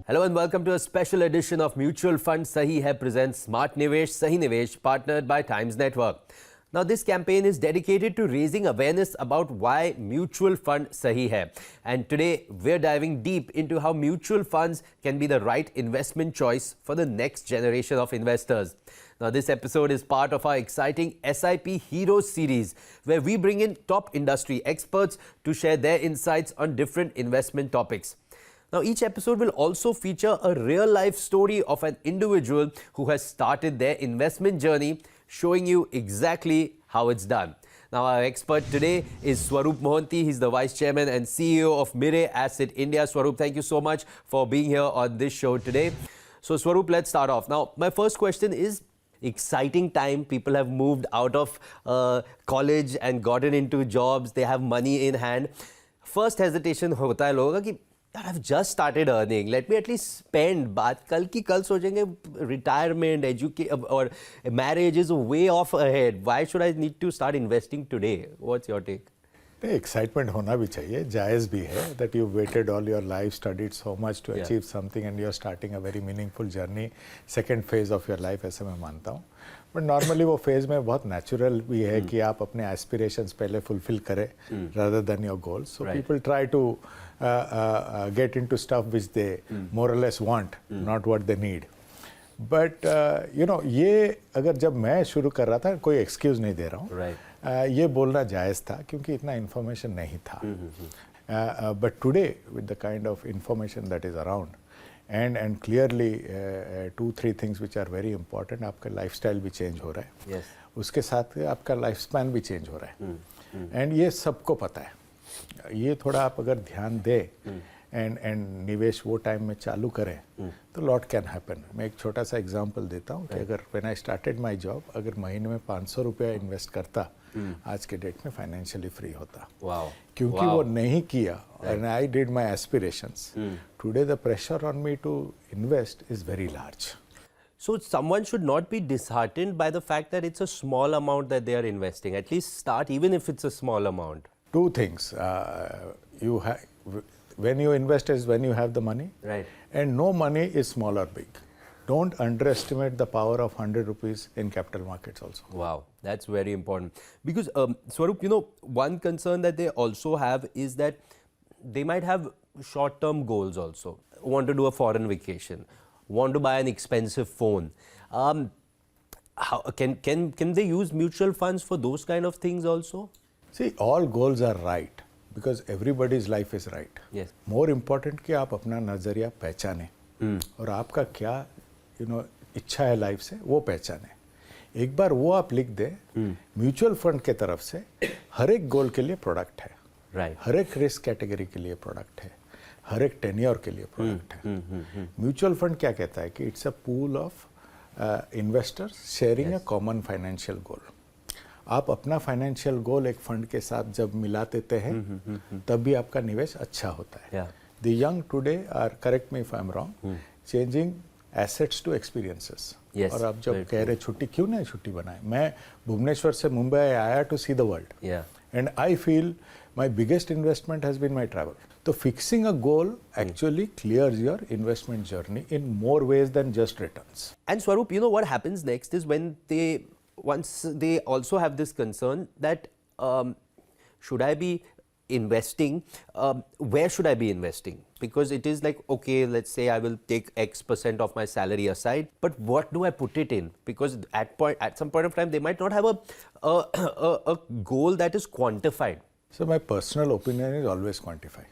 Hello and welcome to a special edition of Mutual Funds Sahi Hai presents Smart Nivesh, Sahi Nivesh, partnered by Times Network. Now, this campaign is dedicated to raising awareness about why mutual fund Sahi Hai. And today, we're diving deep into how mutual funds can be the right investment choice for the next generation of investors. Now, this episode is part of our exciting SIP Heroes series, where we bring in top industry experts to share their insights on different investment topics. Now, each episode will also feature a real-life story of an individual who has started their investment journey, showing you exactly how it's done. Now, our expert today is Swarup Mohanty. He's the Vice Chairman and CEO of Mirae Asset India. Swarup, thank you so much for being here on this show today. So, Swarup, let's start off. Now, my first question is, exciting time. People have moved out of college and gotten into jobs. They have money in hand. First hesitation hota hai logon ka ki I've just started earning. Let me at least spend. बात कल की कल सोचेंगे retirement, or marriage is way off ahead. Why should I need to start investing today? What's your take? Excitement होना भी चाहिए, जायज़ भी है that you waited all your life, studied so much to achieve something and you're starting a very meaningful journey, second phase of your life ऐसे मैं मानता हूँ. But normally वो phase में बहुत natural भी है कि आप अपने aspirations पहले fulfill करें rather than your goals. So people try to get into stuff which they more or less want, not what they need. But you know, ये अगर जब मैं शुरू कर रहा था कोई excuse नहीं दे रहा हूँ. ये बोलना जायज़ था क्योंकि इतना information नहीं था. But today with the kind of information that is around and clearly 2-3 things which are very important, आपका lifestyle भी change हो रहा है. उसके साथ आपका lifespan भी change हो रहा है. And ये सबको पता है. ये थोड़ा आप अगर ध्यान दें एंड निवेश वो टाइम में चालू करें तो लॉट कैन हैपन. मैं एक छोटा सा एग्जांपल देता हूँ कि अगर when I started my job, अगर महीने में 500 रुपया इन्वेस्ट करता आज के डेट में फाइनेंशियली फ्री होता. क्योंकि वो नहीं किया and I did my aspirations. Today the pressure on me to invest is very large. So someone should not be disheartened by the fact that it's a small amount that they are investing. At least start, even if it's a small amount. Two things. When you invest is when you have the money. And no money is small or big. Don't underestimate the power of 100 rupees in capital markets also. Wow, that's very important. Because Swarup, you know, one concern that they also have is that they might have short-term goals also. Want to do a foreign vacation, want to buy an expensive phone. How can they use mutual funds for those kind of things also? See, all goals are right because everybody's life is right. More important कि आप अपना नज़रिया पहचानें और आपका क्या इच्छा है लाइफ से वो पहचानें. एक बार वो आप लिख दें, म्यूचुअल फंड के तरफ से हर एक गोल के लिए प्रोडक्ट है, हर एक रिस्क कैटेगरी के लिए प्रोडक्ट है, हर एक टेन्योर के लिए प्रोडक्ट है. म्यूचुअल फंड क्या कहता है कि it's a pool of investors sharing a common financial goal. आप अपना फाइनेंशियल गोल एक फंड के साथ जब मिला देते हैं तब भी आपका निवेश अच्छा होता है. The young today are, correct me if I am wrong, changing assets to experiences. और आप जब कह रहे छुट्टी क्यों नहीं छुट्टी बनाए, मैं भुवनेश्वर से मुंबई आया to see the world and I feel my biggest investment has been my travel. तो fixing a goal actually clears your investment journey in more ways than just returns. And Swarup, you know what happens next is once they also have this concern that should I be investing, where should I be investing? Because it is like, okay, let's say I will take X% of my salary aside, but what do I put it in? Because at some point of time, they might not have a goal that is quantified. So my personal opinion is always quantify.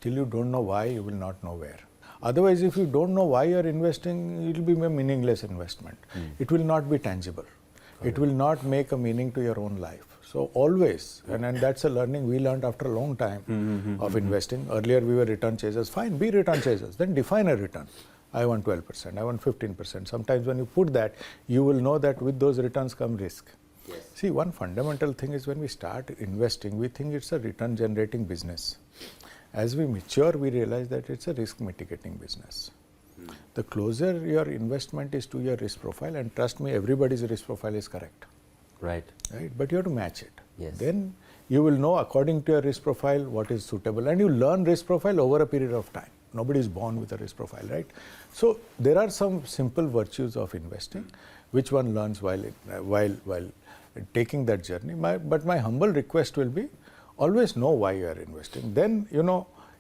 Till you don't know why, you will not know where. Otherwise, if you don't know why you're investing, it will be a meaningless investment. It will not be tangible. It will not make a meaning to your own life. So always, and that's a learning we learned after a long time of investing. Earlier we were return chasers. Fine, be return chasers. Then define a return. I want 12%, I want 15%. Sometimes when you put that, you will know that with those returns come risk. See, one fundamental thing is when we start investing, we think it's a return generating business. As we mature, we realize that it's a risk mitigating business. The closer your investment is to your risk profile, and trust me, everybody's risk profile is correct. Right. But you have to match it. Then you will know according to your risk profile what is suitable, and you learn risk profile over a period of time. Nobody is born with a risk profile, right? So there are some simple virtues of investing, which one learns while taking that journey. But my humble request will be, always know why you are investing. Then,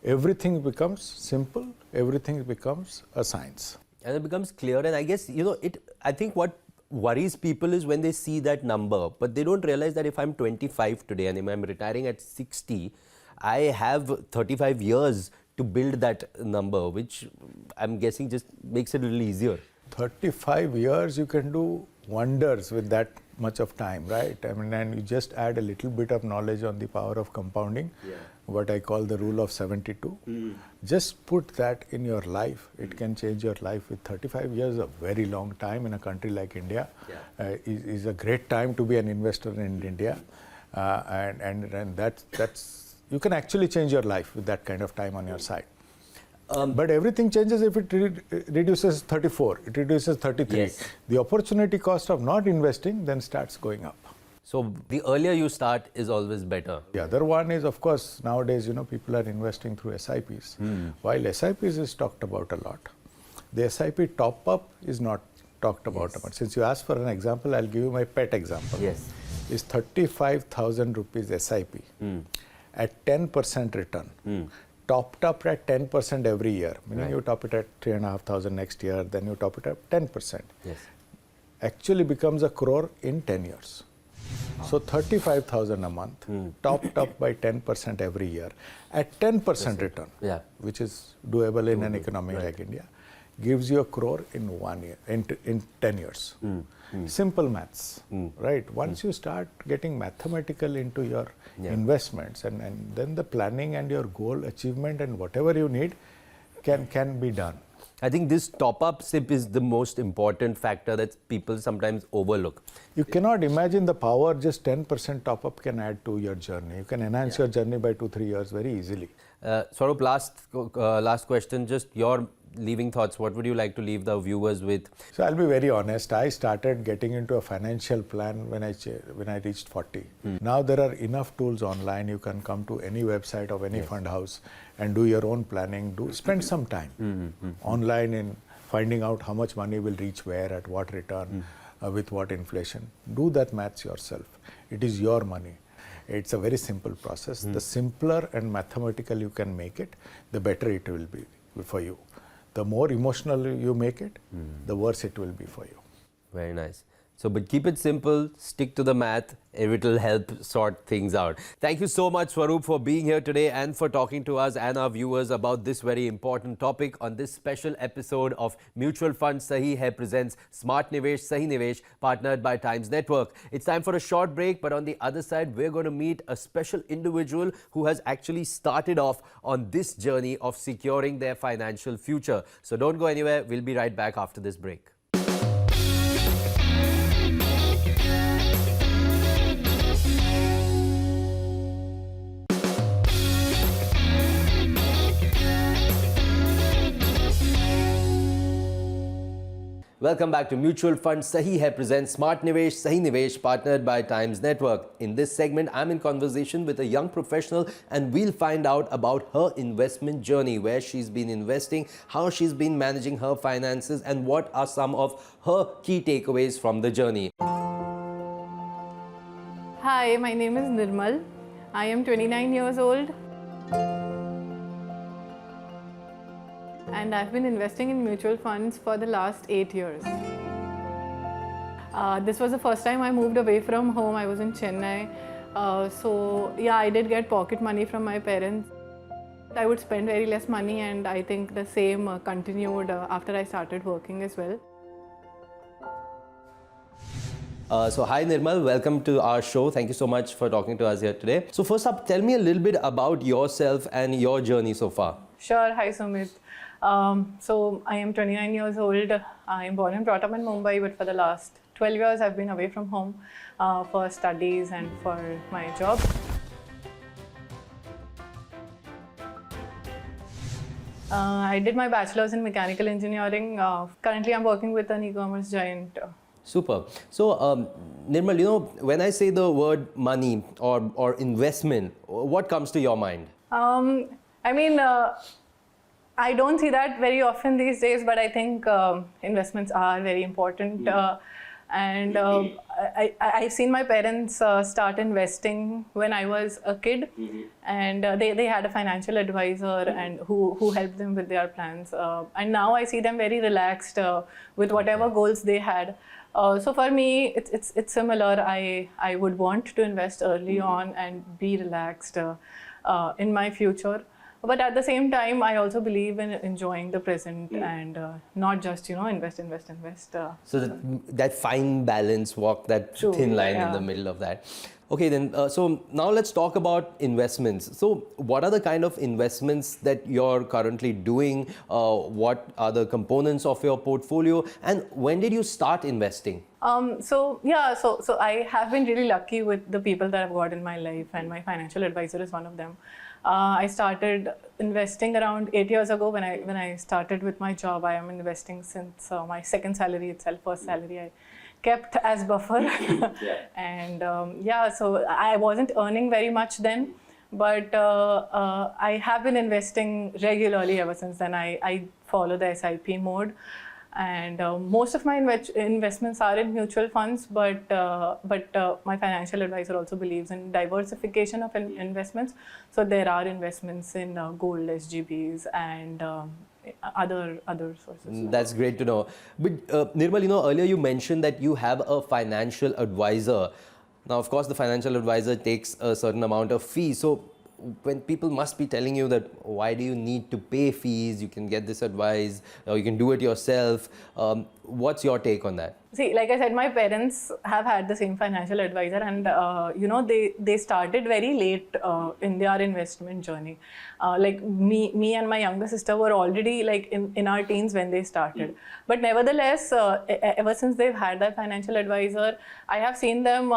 everything becomes simple, everything becomes a science. And it becomes clear, and I guess, I think what worries people is when they see that number, but they don't realize that if I'm 25 today and if I'm retiring at 60, I have 35 years to build that number, which I'm guessing just makes it a little easier. 35 years, you can do wonders with that much of time, right? I mean, and you just add a little bit of knowledge on the power of compounding, what I call the rule of 72. Just put that in your life. It can change your life. With 35 years, a very long time in a country like India. Is a great time to be an investor in India. And that's you can actually change your life with that kind of time on your side. But everything changes if it reduces 34, it reduces 33. Yes. The opportunity cost of not investing then starts going up. So the earlier you start is always better. The other one is, of course, nowadays, people are investing through SIPs. While SIPs is talked about a lot, the SIP top-up is not talked about much. Since you asked for an example, I'll give you my pet example. Yes. Is 35,000 rupees SIP at 10% return. Topped up at 10% every year, meaning you top it at 3,500 next year, then you top it at 10%. Yes. Actually becomes a crore in 10 years. So 35,000 a month, topped up by 10% every year, at 10% return, which is doable in an economy like India, gives you a crore in 1 year, in 10 years. Simple maths, right? Once you start getting mathematical into your investments, and then the planning and your goal achievement and whatever you need can be done. I think this top-up SIP is the most important factor that people sometimes overlook. You cannot imagine the power just 10% top-up can add to your journey. You can enhance your journey by 2-3 years very easily. Swarup, last question, just your leaving thoughts. What would you like to leave the viewers with? So I'll be very honest. I started getting into a financial plan when I reached 40. Now there are enough tools online. You can come to any website of any fund house and do your own planning. Spend some time online in finding out how much money will reach where, at what return, with what inflation. Do that maths yourself. It is your money. It's a very simple process. The simpler and mathematical you can make it, the better it will be for you. The more emotional you make it, the worse it will be for you. Very nice. So, but keep it simple, stick to the math, it will help sort things out. Thank you so much, Swarup, for being here today and for talking to us and our viewers about this very important topic on this special episode of Mutual Funds Sahi Hai presents Smart Nivesh, Sahi Nivesh, partnered by Times Network. It's time for a short break, but on the other side, we're going to meet a special individual who has actually started off on this journey of securing their financial future. So don't go anywhere. We'll be right back after this break. Welcome back to Mutual Funds Sahi Hai presents Smart Nivesh, Sahi Nivesh, partnered by Times Network. In this segment, I'm in conversation with a young professional and we'll find out about her investment journey, where she's been investing, how she's been managing her finances, and what are some of her key takeaways from the journey. Hi, my name is Nirmal. I am 29 years old. And I've been investing in mutual funds for the last 8 years. This was the first time I moved away from home. I was in Chennai. So yeah, I did get pocket money from my parents. I would spend very less money, and I think the same continued after I started working as well. So hi Nirmal, welcome to our show. Thank you so much for talking to us here today. So first up, tell me a little bit about yourself and your journey so far. Sure. Hi Sumit. So I am 29 years old. I am born and brought up in Mumbai, but for the last 12 years I've been away from home for studies and for my job. I did my bachelor's in mechanical engineering. Currently I'm working with an e-commerce giant. Super. So Nirmal, when I say the word money or investment, what comes to your mind? I mean, I don't see that very often these days, but I think investments are very important. And I've seen my parents start investing when I was a kid, and they had a financial advisor and who helped them with their plans. And now I see them very relaxed with whatever goals they had. So for me, it's similar. I would want to invest early on and be relaxed in my future. But at the same time, I also believe in enjoying the present and not just, invest. So that fine balance, walk that True, thin line in yeah. the middle of that. Okay, then, so now let's talk about investments. So what are the kind of investments that you're currently doing? What are the components of your portfolio? And when did you start investing? So I have been really lucky with the people that I've got in my life, and my financial advisor is one of them. I started investing around 8 years ago when I started with my job. I am investing since my second salary itself. First salary I kept as buffer. And so I wasn't earning very much then, but I have been investing regularly ever since then. I follow the SIP mode. And most of my investments are in mutual funds, but my financial advisor also believes in diversification of investments. So there are investments in gold, SGBs, and other sources. That's great to know. But Nirmal, earlier you mentioned that you have a financial advisor. Now, of course, the financial advisor takes a certain amount of fee. So when people must be telling you that why do you need to pay fees, you can get this advice, or you can do it yourself. What's your take on that? See, like I said, my parents have had the same financial advisor, and they started very late in their investment journey. Like me and my younger sister were already like in our teens when they started. But nevertheless, ever since they've had that financial advisor, I have seen them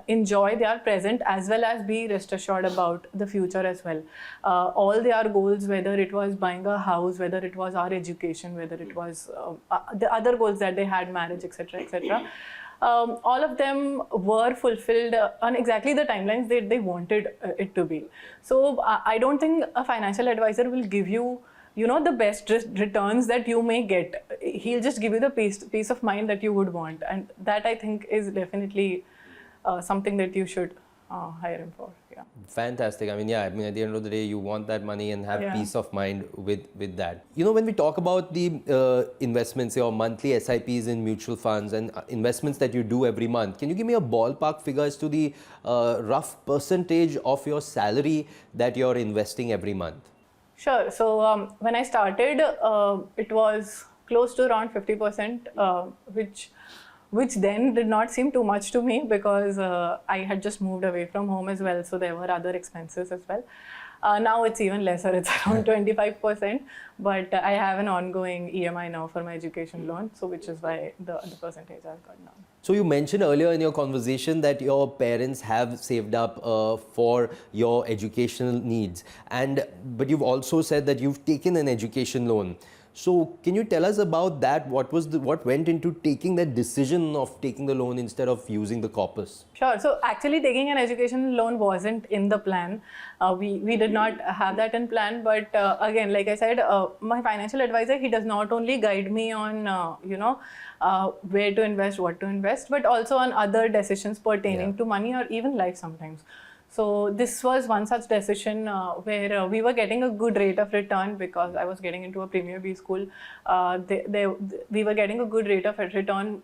enjoy their present as well as be rest assured about the future as well. All their goals, whether it was buying a house, whether it was our education, whether it was the other goals that they had, marriage, etc., etc. All of them were fulfilled on exactly the timelines they wanted it to be. So I don't think a financial advisor will give you, the best returns that you may get. He'll just give you the peace of mind that you would want, and that I think is definitely something that you should hire him for. Yeah. Fantastic. I mean, at the end of the day, you want that money and have peace of mind with that. When we talk about the investments, your monthly SIPs in mutual funds and investments that you do every month, can you give me a ballpark figure as to the rough percentage of your salary that you're investing every month? Sure. So when I started, it was close to around 50%, which then did not seem too much to me because I had just moved away from home as well, so there were other expenses as well. Now it's even lesser, it's around 25%, but I have an ongoing EMI now for my education loan, so which is why the percentage I've got now. So you mentioned earlier in your conversation that your parents have saved up for your educational needs, but you've also said that you've taken an education loan. So can you tell us about that? What went into taking that decision of taking the loan instead of using the corpus? Sure. So actually taking an education loan wasn't in the plan. We did not have that in plan. But again, like I said, my financial advisor, he does not only guide me on, where to invest, what to invest, but also on other decisions pertaining to money or even life sometimes. So this was one such decision where we were getting a good rate of return because I was getting into a Premier B school. We were getting a good rate of return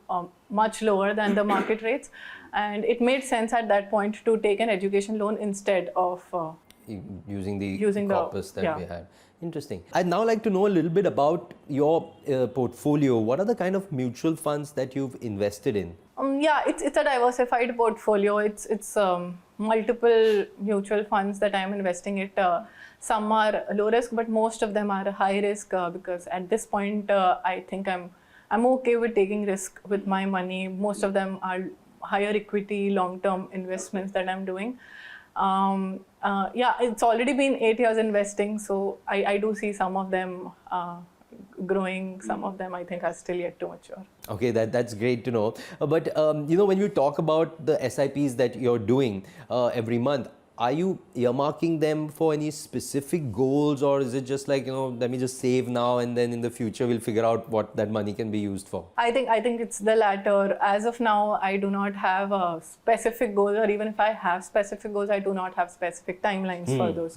much lower than the market rates. And it made sense at that point to take an education loan instead of using the corpus that we had. Interesting. I'd now like to know a little bit about your portfolio. What are the kind of mutual funds that you've invested in? It's a diversified portfolio. It's multiple mutual funds that I'm investing in. Some are low risk, but most of them are high risk because at this point I think I'm okay with taking risk with my money. Most of them are higher equity, long-term investments that I'm doing. It's already been 8 years investing, so I do see some of them growing. Some of them I think are still yet to mature. Okay, that's great to know. But when you talk about the SIPs that you're doing every month, are you earmarking them for any specific goals, or is it just like, let me just save now and then in the future we'll figure out what that money can be used for? I think it's the latter. As of now, I do not have a specific goal, or even if I have specific goals, I do not have specific timelines for those.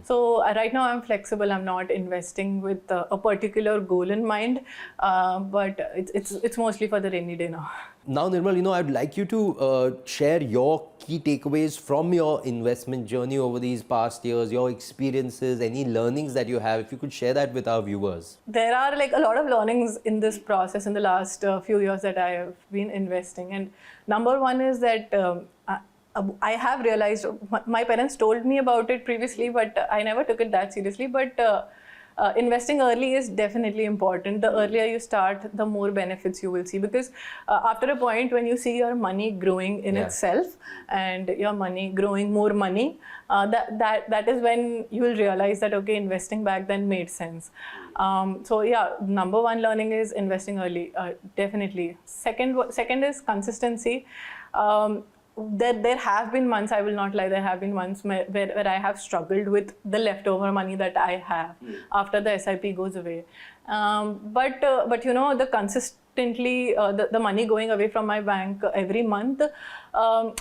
So right now I'm flexible. I'm not investing with a particular goal in mind, but it's mostly for the rainy day now. Now, Nirmal, I'd like you to share your key takeaways from your investment journey over these past years, your experiences, any learnings that you have. If you could share that with our viewers. There are like a lot of learnings in this process in the last few years that I have been investing. And number one is that I have realized, my parents told me about it previously, but I never took it that seriously. But investing early is definitely important. The earlier you start, the more benefits you will see, because after a point when you see your money growing in itself and your money growing more money, that is when you will realize that, okay, investing back then made sense. So yeah, number one learning is investing early, definitely. Second is consistency. There have been months, I will not lie, there have been months where I have struggled with the leftover money that I have after the SIP goes away. But the consistently, the money going away from my bank every month,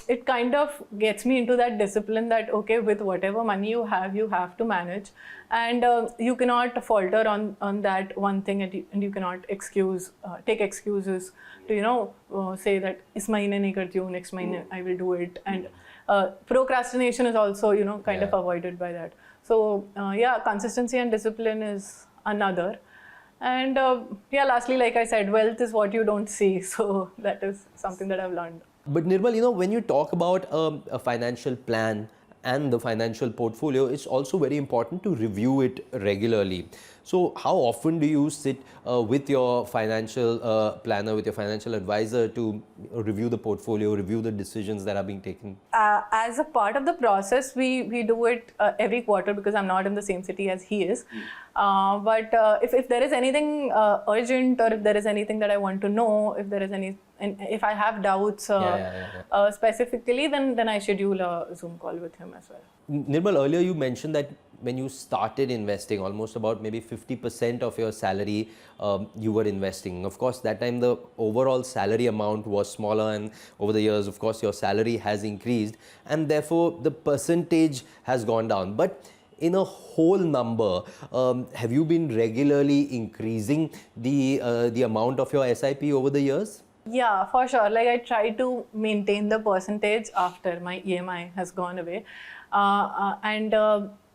it kind of gets me into that discipline that, okay, with whatever money you have to manage. And you cannot falter on that one thing, and you cannot take excuses to, say that is mahine nahi karti hu, next mahine I will do it. And procrastination is also, kind of avoided by that. So consistency and discipline is another. And lastly, like I said, wealth is what you don't see. So that is something that I've learned. But Nirmal, when you talk about a financial plan and the financial portfolio, it's also very important to review it regularly. So how often do you sit with your financial planner, with your financial advisor to review the portfolio, review the decisions that are being taken? As a part of the process, we do it every quarter, because I'm not in the same city as he is. But if there is anything urgent, or if there is anything that I want to know, if I have doubts specifically, then I schedule a Zoom call with him as well. Nirmal, earlier you mentioned that when you started investing, almost about maybe 50% of your salary you were investing. Of course, that time the overall salary amount was smaller, and over the years, of course, your salary has increased, and therefore the percentage has gone down. But in a whole number, have you been regularly increasing the amount of your SIP over the years? Yeah, for sure. Like, I try to maintain the percentage after my EMI has gone away.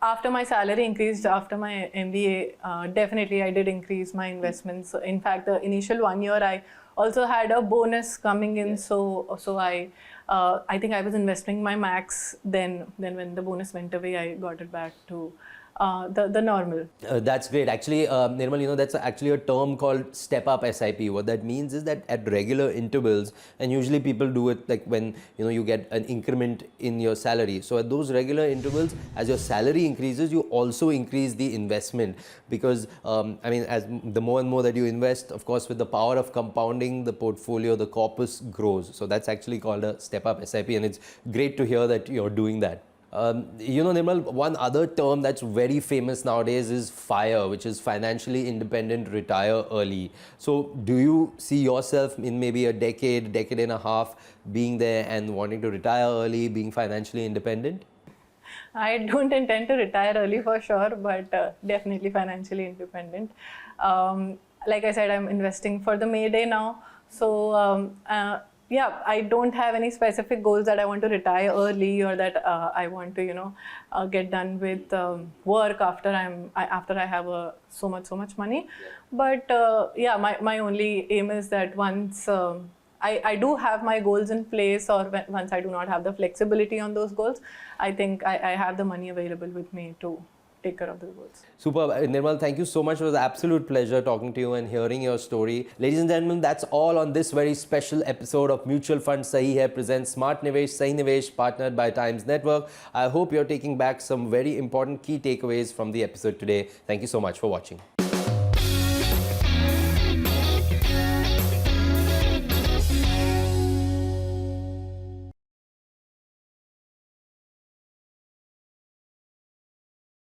After my salary increased, after my MBA, definitely I did increase my investments. In fact, the initial 1 year, I also had a bonus coming in. So I think I was investing my max. Then when the bonus went away, I got it back to the normal. That's great. Actually, Nirmal, that's actually a term called step-up SIP. What that means is that at regular intervals, and usually people do it like when you get an increment in your salary. So at those regular intervals, as your salary increases, you also increase the investment, because as the more and more that you invest, of course, with the power of compounding, the portfolio, the corpus grows. So that's actually called a step-up SIP, and it's great to hear that you're doing that. Nirmal, one other term that's very famous nowadays is FIRE, which is financially independent, retire early. So do you see yourself in maybe a decade and a half being there and wanting to retire early, being financially independent? I don't intend to retire early for sure, but definitely financially independent. Like I said, I'm investing for the May Day now. So I don't have any specific goals that I want to retire early, or that I want to, get done with work after I have so much money. But my only aim is that once I do have my goals in place, or once I do not have the flexibility on those goals, I think I have the money available with me to take care of the goals. Super. Nirmal, thank you so much. It was an absolute pleasure talking to you and hearing your story. Ladies and gentlemen, that's all on this very special episode of Mutual Funds Sahi Hai presents Smart Nivesh, Sahi Nivesh, partnered by Times Network. I hope you're taking back some very important key takeaways from the episode today. Thank you so much for watching.